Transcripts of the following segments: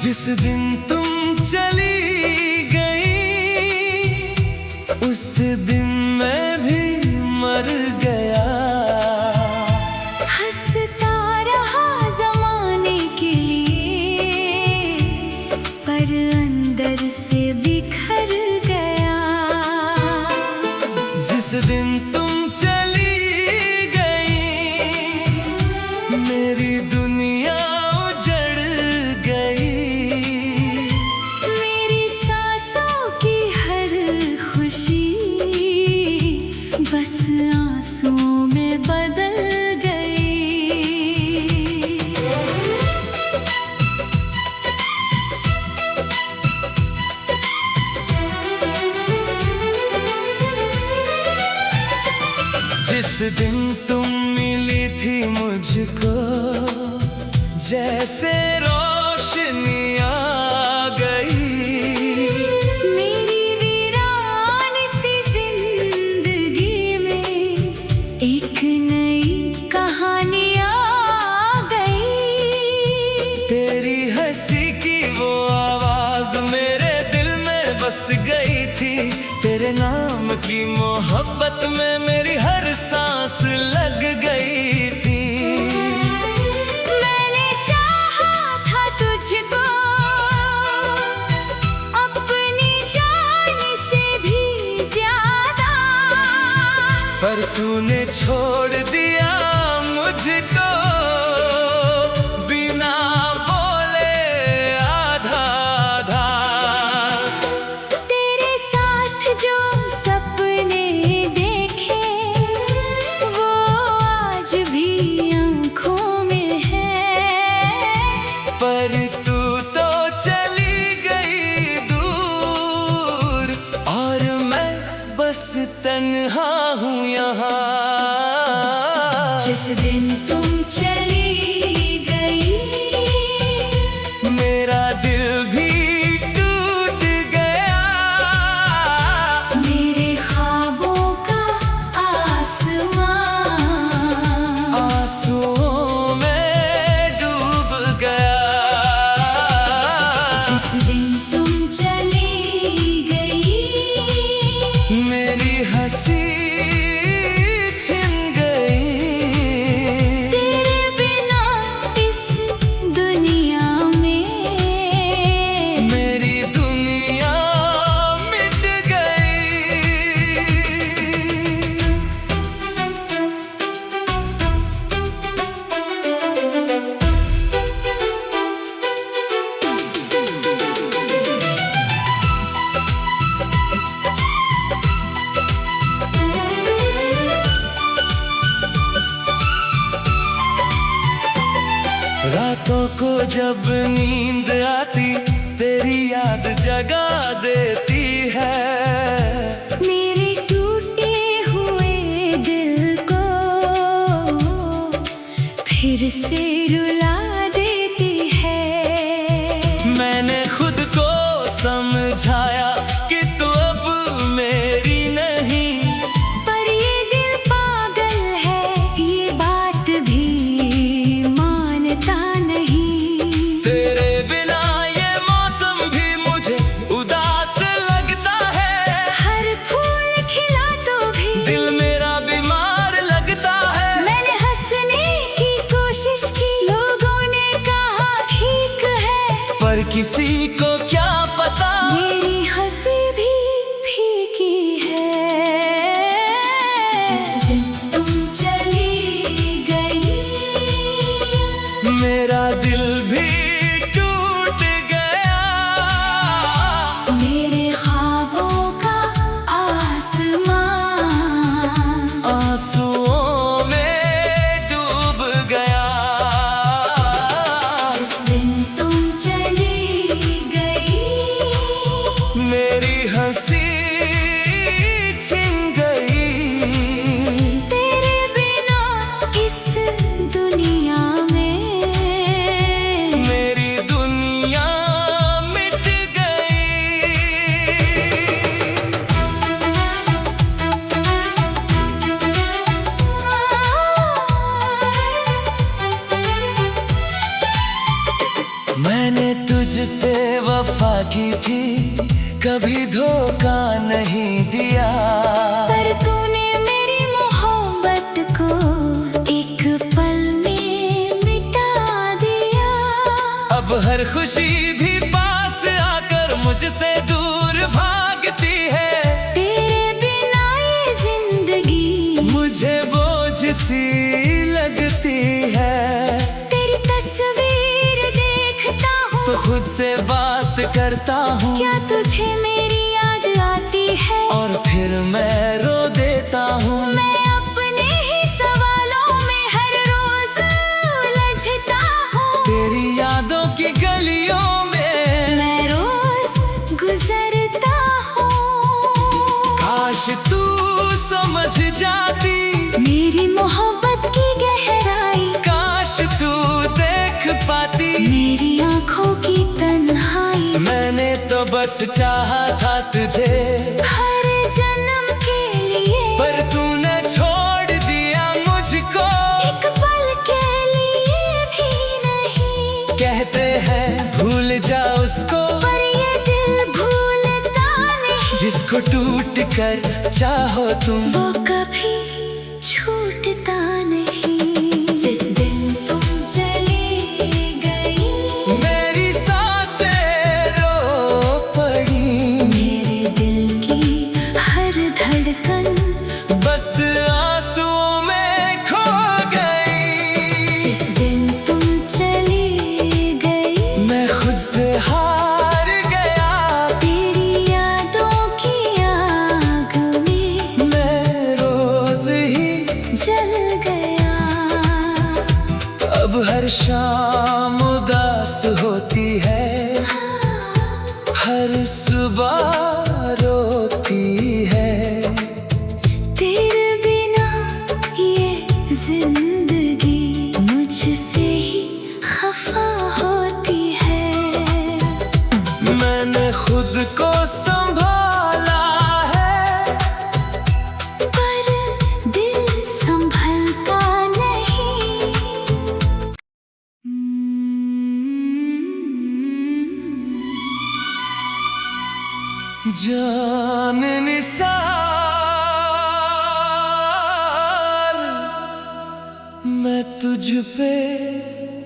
जिस दिन तुम चली गई उस दिन मैं भी मर गया। हंसता रहा ज़माने के लिए पर अंदर से बिखर गया। जिस दिन तुम चली गई मेरी दुनिया उजड़ गई। मेरी सांसों की हर खुशी बस आंसुओं में बदल गई। जिस दिन तुम मिली थी मुझको जैसे रोशनी आ गई। मेरी वीरान सी जिंदगी में एक नई कहानी आ गई। तेरी हंसी की वो आवाज मेरे दिल में बस गई थी। तेरे नाम की मोहब्बत में मेरी हर सांस लग गई थी। मैंने चाहा था तुझको अपनी जान से भी ज्यादा पर तूने छोड़ दिया मुझको बिना बोले आधा आधा। तेरे साथ जो सपने देखे वो आज भी आँखों में है। पर तू तो चली गई दूर और मैं बस तन्हा हूँ यहाँ। जिस दिन तुम चली गई मेरा दिल भी टूट गया। मेरे ख्वाबों का आसमां आंसुओं में डूब गया। जिस दिन तुम चली गई मेरी हंसी छिन गई। तेरे बिना इस दुनिया में मेरी दुनिया मिट गई। रातों को जब नींद आती तेरी याद जगा देती है। मेरे टूटे हुए दिल को फिर से रुला देती है। मैंने खुद को समझाया कि तू अब मेरी नहीं। पर ये दिल पागल है ये बात भी मानता नहीं। तेरे बिना ये मौसम भी मुझे उदास लगता है। हर फूल खिला तो भी दिल मेरा बीमार लगता है। मैंने हंसने की कोशिश की लोगों ने कहा ठीक है पर किसी को क्या पता मेरी हंसी भी फीकी है। जिस दिन तुम चली गई मेरा दिल भी टूट गया। मेरे ख्वाबों का आसमां आंसुओं में डूब गया। जिस दिन तुम चली गई मेरी हंसी छिन गई। तेरे बिना इस दुनिया में मैंने तुझसे वफा की थी, कभी धोखा नहीं दिया। पर तूने मेरी मोहब्बत को एक पल में मिटा दिया। अब हर खुशी भी पास आकर मुझसे दूर भागती है। तेरे बिना ये जिंदगी मुझे बोझ सी लगती है। तेरी तस्वीर देखता हूँ तो खुद से बात करता हूँ, क्या तुझे मेरी याद आती है? और फिर मैं रो देता हूँ। मैं अपने ही सवालों में हर रोज उलझता हूँ। तेरी यादों की गलियों में मैं रोज गुजरता हूँ। काश तू समझ जाती मेरी मोहब्बत की गहराई, काश तू देख पाती मेरी आँखों की तन्हाई। मैंने तो बस चाहा था तुझे हर जन्म के लिए, पर तूने छोड़ दिया मुझको। एक पल के लिए भी नहीं। कहते हैं भूल जा उसको, पर ये दिल भूलता नहीं। जिसको टूट कर चाहो तुम, वो कभी छूटता नहीं। जिस दिन तुम चली गई, मेरी सांसें रो पड़ी। मेरे दिल की हर धड़कन बस आंसुओं में खो गई। जिस दिन तुम चली गई, मैं खुद से हार गया। तेरी यादों की आग में मैं रोज ही जल गया। अब हर शाम उदास होती है, हर सुबह रोती है। तेरे बिना ये जिंदगी मुझसे ही खफा होती है। मैंने खुद को संभाला है, पर दिल संभलता नहीं। जान निसार मैं तुझ पे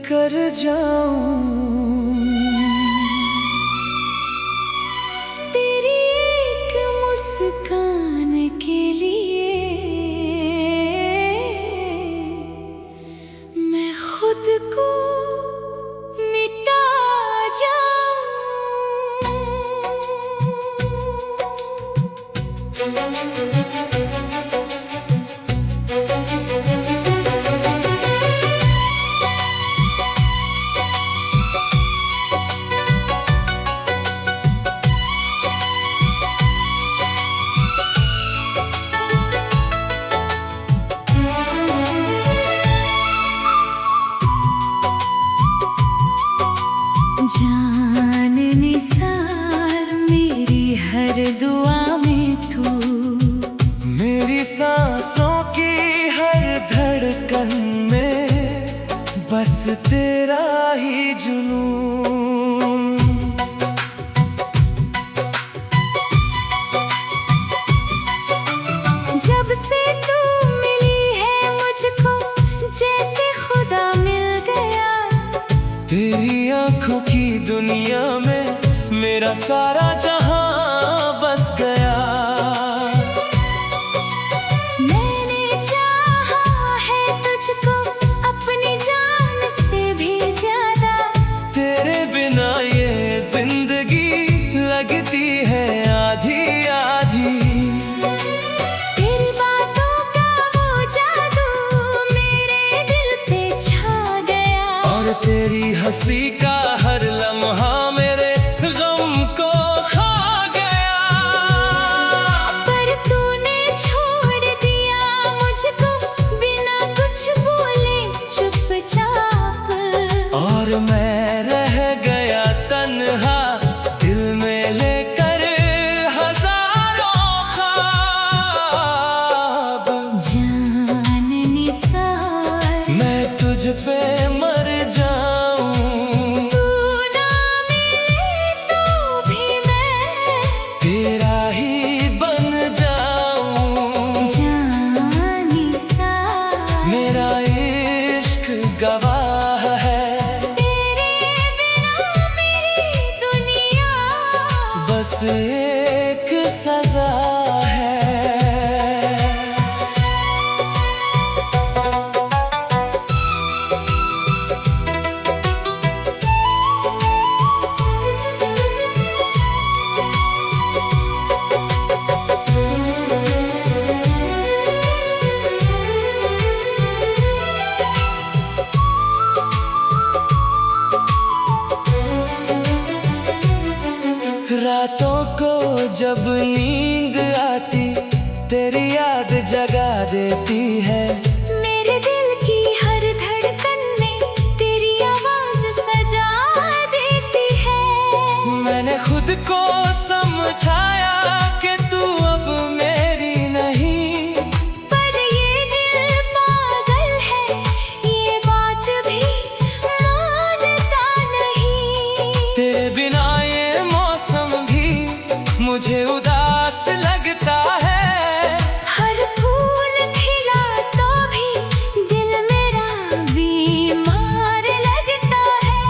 कर जाऊं। तेरी एक मुस्कान के लिए मैं खुद को मिटा जान निसार मेरी हर दुआ में तू, मेरी सांसों की हर धड़कन में बस तेरा ही जुनून। जब से तू मिली है मुझको जैसे खुदा मिल गया। तेरी आंखों की दुनिया में मेरा सारा जहां बस गया। मैंने चाहा है तुझको अपनी जान से भी ज्यादा। तेरे बिना ये जिंदगी लगती है आधी आधी। तेरी बातों का वो जादू मेरे दिल पे छा गया। और तेरी हंसी का हर लम्हा मेरे गम को खा गया। पर तूने छोड़ दिया मुझको बिना कुछ बोले चुपचाप। और मैं रह गया तन्हा दिल में लेकर हजारों ख्वाब। जान निसार मैं तुझ पे मर जाऊं। तू जब नींद आती तेरी याद जगा देती है। मेरे दिल की हर धड़कन में तेरी आवाज सजा देती है। मैंने खुद को समझाया कि तू अब मेरी नहीं, पर ये दिल पागल है, ये बात भी मानता नहीं। तेरे बिना ये मौसम भी मुझे उदास लगता है। हर फूल खिला तो भी दिल मेरा बीमार लगता है।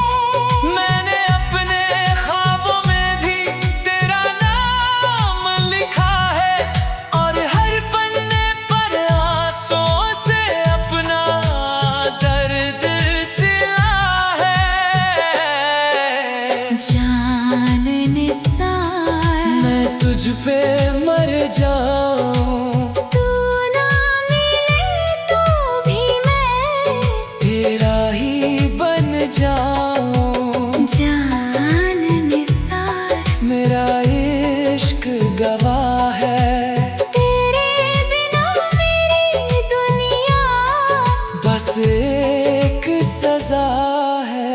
मैंने अपने ख्वाबों में भी तेरा नाम लिखा है, और हर पन्ने पर आंसुओं से अपना दर्द सिला है। जान निसार मैं तुझ पे मर जाऊं, तू ना मिले तो भी मैं तेरा ही बन जाऊं। जान निसार मेरा इश्क गवाह है, तेरे बिना मेरी दुनिया बस एक सजा है।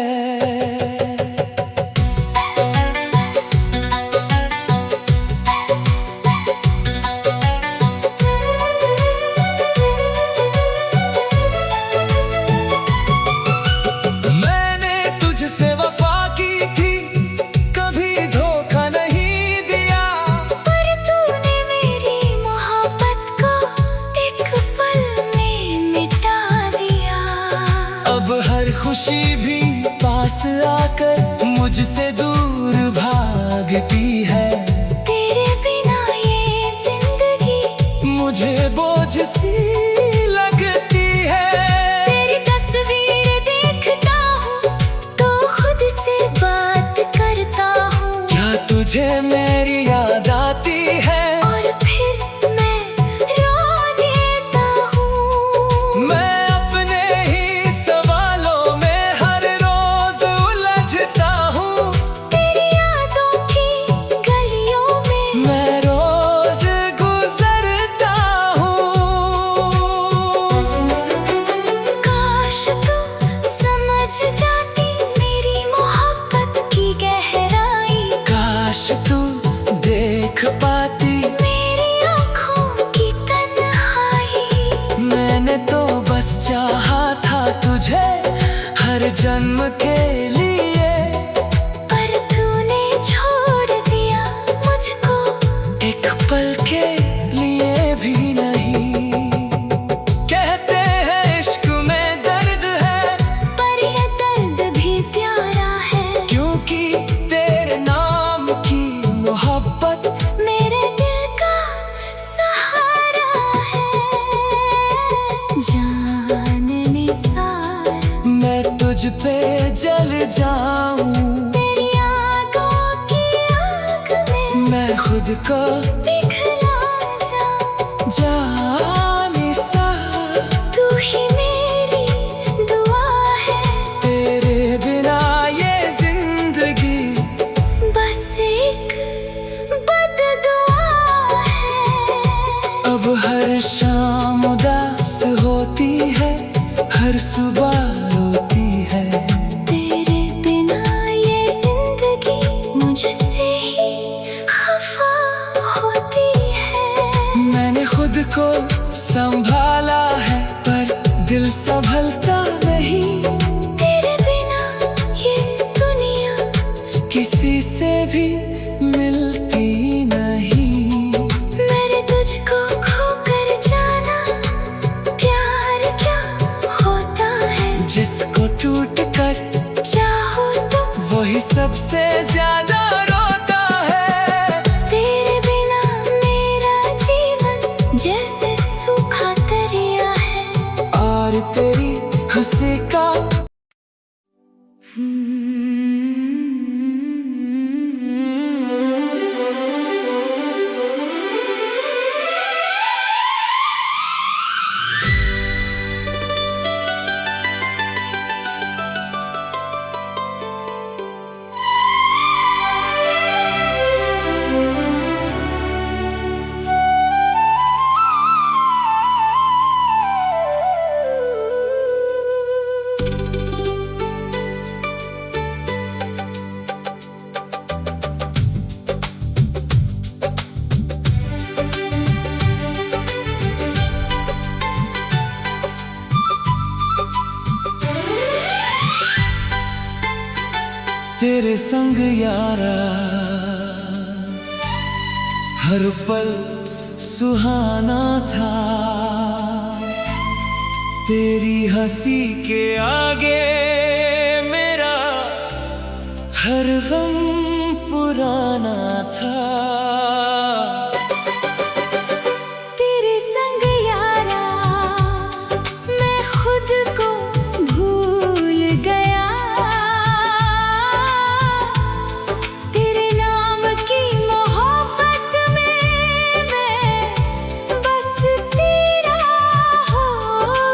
मैंने तुझसे वफा की थी, कभी धोखा नहीं दिया, पर तूने मेरी मोहब्बत को एक पल में मिटा दिया। अब हर खुशी भी पास आकर मुझसे दूर भागती है। तेरे बिना ये जिंदगी मुझे बोझ सी लगती है। तेरी तस्वीर देखता हूँ तो खुद से बात करता हूँ, क्या तुझे मेरी याद आती है? और फिर मैं रो देता हूँ। मैं अपने ही सवालों में हर रोज उलझता हूँ। तेरी यादों की गलियों में मैं रोज गुजरता हूँ। काश तू समझ जाती मेरी मोहब्बत की गहराई, काश तू देख पाती मेरी आँखों की तन्हाई। मैंने तो बस चाहा था तुझे हर जन्म के लिए, पर तूने छोड़ दिया मुझको एक पल के लिए भी नहीं। कहते हैं इश्क में दर्द है, पर ये दर्द भी प्यारा है, क्योंकि तेरे नाम की मोहब्बत मेरे दिल का सहारा है। जान निसार मैं तुझ पे जल जाऊं, तेरी आँखों की आग में मैं खुद को पिघला जाऊं। जाने सा तू ही मेरी दुआ है, तेरे बिना ये जिंदगी बस एक बद्दुआ है। अब हर शाम उदास होती है, हर सुबह रोती है। तेरे बिना ये जिंदगी मुझसे ही खफा होती है। मैंने खुद को संभाला है, पर दिल संभलता नहीं। तेरे बिना ये दुनिया किसी से भी मिलती नहीं। मैंने तुझको खोकर जाना, प्यार क्या होता है। जिसको टूट कर चाहो तो वही सबसे ज्यादा रोता है। तेरे बिना मेरा जीवन जैसे सूखा दरिया है। और तेरी हंसी का तेरे संग यारा हर पल सुहाना था, तेरी हंसी के आगे मेरा हर गम पुराना था। तेरे संग यारा मैं खुद को भूल गया, तेरे नाम की मोहब्बत में मैं बस तेरा हो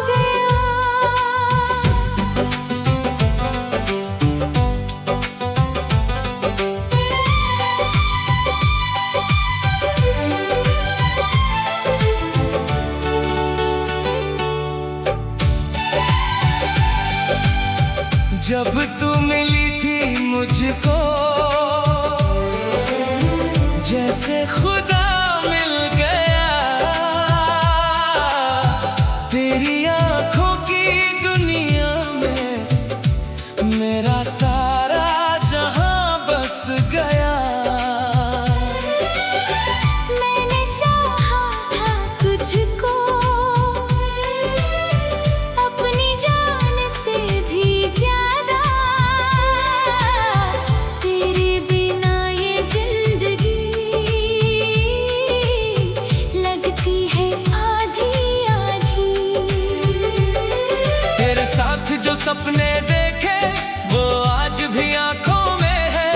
गया। जब तू मिली थी मुझको जैसे खुदा मिल गया, तेरी आंखों की दुनिया में मेरा सारा जहां बस गया। मैंने चाहा था तुझको अपनी जान से भी ज्यादा, तेरे बिना ये जिंदगी लगती है आधी आधी। तेरे साथ जो सपने देखे वो आज भी आंखों में है,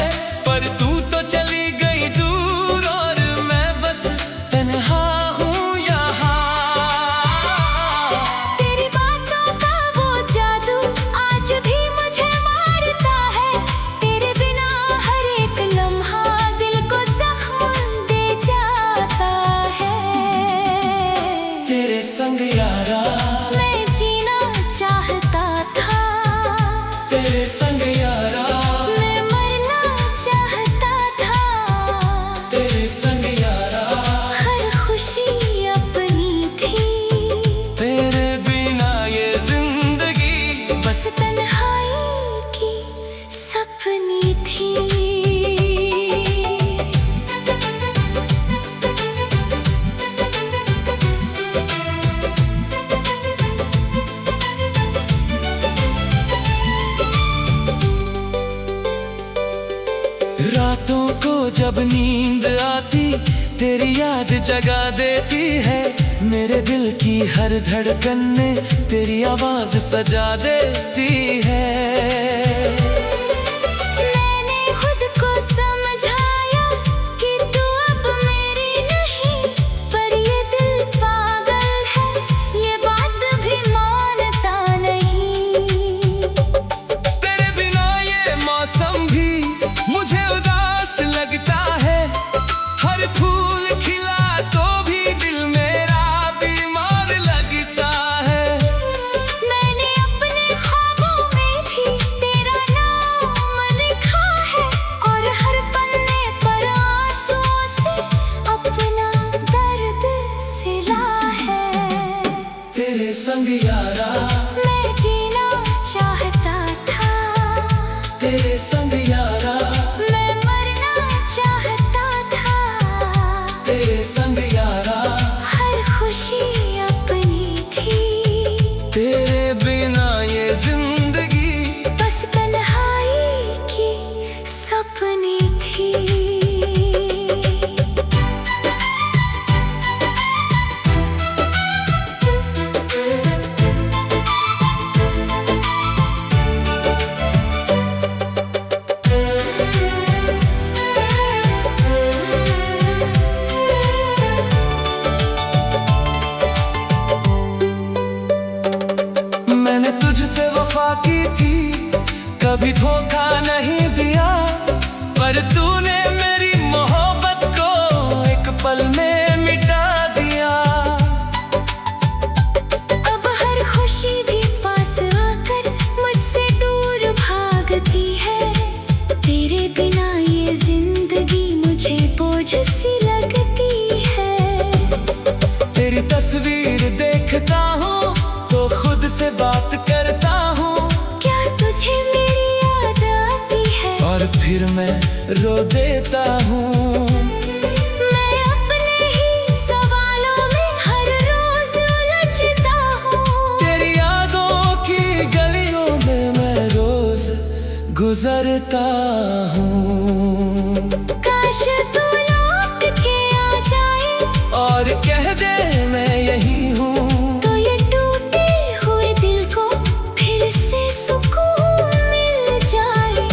पर तू तो चली गई दूर और मैं बस तन्हा हूँ यहाँ। तेरी बातों का वो जादू आज भी मुझे मारता है, तेरे बिना हर एक लम्हा दिल को जख्म दे जाता है। तेरे संग यारा मैं जीना चाहता था, तेरे संग यारा मैं मरना चाहता था, तेरे संग यारा हर खुशी अपनी थी, तेरे बिना ये जिंदगी बस तन्हाई की सपनी थी। रातों को जब नींद आती तेरी याद जगा देती है, मेरे दिल की हर धड़कन में तेरी आवाज सजा देती है। मैंने खुद को समझाया कि तू अब मेरी नहीं, पर ये दिल पागल है ये बात भी मानता नहीं। तेरे बिना ये मौसम भी मुझे उदास लगता है, हर फूल खिला तो भी दिल मेरा बीमार लगता है। मैंने अपने ख्वाबों में भी तेरा नाम लिखा है, और हर पन्ने पर आंसुओं से अपना दर्द सिला है। तेरे संग यारा मैं जीना चाहता था, तेरे संग यारा मैं मरना चाहता था, तेरे संग यारा हर खुशी अपनी थी, तेरे बिना ये जिंदगी बस तन्हाई की सपनी थी। मैंने तुझसे वफा की थी, कभी धोखा नहीं दिया, पर तूने मेरी मोहब्बत को एक पल में मिटा दिया। अब हर खुशी भी पास आकर मुझसे दूर भागती है, तेरे बिना ये जिंदगी मुझे बोझ सी लगती है। तेरी तस्वीर देखता हूँ तो से बात करता हूँ। क्या तुझे मेरी याद आती है? और और फिर मैं रो देता हूँ। मैं अपने ही सवालों में हर रोज उलझता हूँ। तेरी यादों की गलियों में मैं रोज गुजरता हूँ। काश तू लौट के आ जाए और कह दे मैं यही हूँ। तो ये टूटे हुए दिल को फिर से सुकून मिल जाए।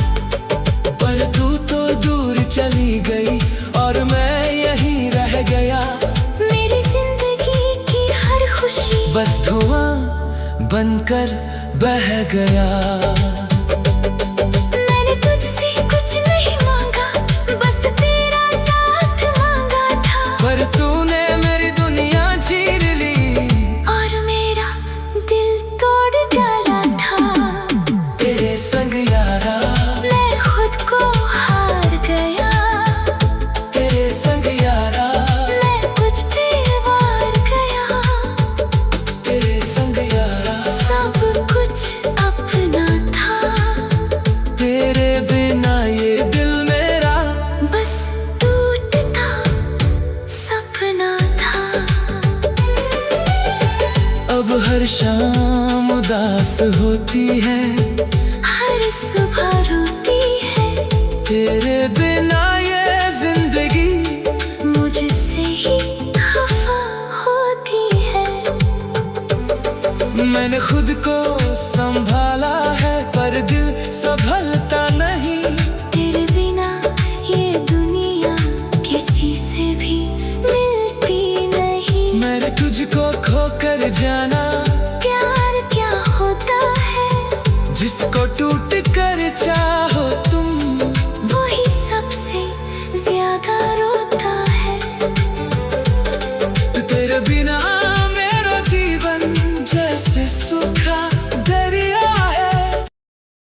पर तू तो दूर चली गई और मैं यहीं रह गया। मेरी जिंदगी की हर खुशी बस धुआं बनकर बह गया। मैंने तुझसे कुछ नहीं मांगा, बस तेरा साथ मांगा था। पर तूने मेरी दुनिया चीर ली और मेरा दिल तोड़ डाला था। तेरे संग यारा, मैं खुद को हार गया। तेरे संग यारा, मैं तुझ पे वार गया। तेरे संग यारा। सब कुछ अपना था, तेरे बिना ये दिल मेरा बस टूटता सपना था। अब हर शाम उदास होती है, हर सुबह रोती है। तेरे बिना ये जिंदगी मुझसे ही खफा होती है। मैंने खुद को संभाला है पर दिल संभलता नहीं। तेरे बिना ये दुनिया किसी से भी मिलती नहीं। मैंने तुझको खोकर जाना, प्यार क्या होता है, जिसको टूट कर चाहो तुम वही सबसे ज्यादा रोता है। तेरे बिना